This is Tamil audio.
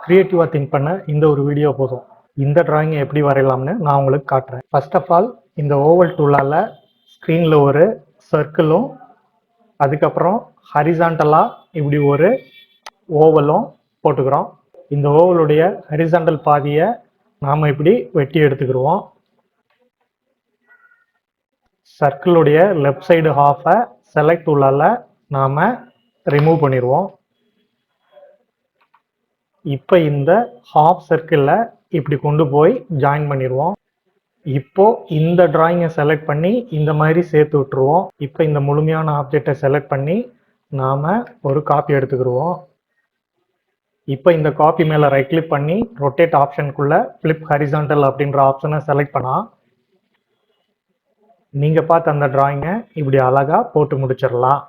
க்ரியேட்டிவாக திங்க் பண்ண இந்த ஒரு வீடியோ போதும். இந்த டிராயிங்கை எப்படி வரையலாம்னு நான் உங்களுக்கு காட்டுறேன். ஃபர்ஸ்ட் ஆஃப் ஆல் இந்த ஓவல் டூலால் ஸ்க்ரீனில் ஒரு சர்க்கிளும் அதுக்கப்புறம் ஹரிசாண்டலாக இப்படி ஒரு ஓவலும் போட்டுக்கிறோம். இந்த ஓவலுடைய ஹரிசாண்டல் பாதியை நாம் இப்படி வெட்டி எடுத்துக்கிடுவோம். சர்க்கிளுடைய லெஃப்ட் சைடு ஹாஃபை செலக்ட் டூலால் நாம் ரிமூவ் பண்ணிடுவோம். இப்போ இந்த ஹாஃப் சர்க்கிளில் இப்படி கொண்டு போய் ஜாயின் பண்ணிடுவோம். இப்போ இந்த டிராயிங்கை செலக்ட் பண்ணி இந்த மாதிரி சேர்த்து விட்டுருவோம். இப்போ இந்த முழுமையான ஆப்ஜெக்டை செலக்ட் பண்ணி நாம் ஒரு காப்பி எடுத்துக்கிடுவோம். இப்போ இந்த காப்பி மேலே ரைட் கிளிக் பண்ணி ரொட்டேட் ஆப்ஷனுக்குள்ளே ஃப்ளிப் ஹரிசாண்டல் அப்படின்ற ஆப்ஷனை செலக்ட் பண்ணால் நீங்கள் பார்த்த அந்த டிராயிங்கை இப்படி அழகாக போட்டு முடிச்சிடலாம்.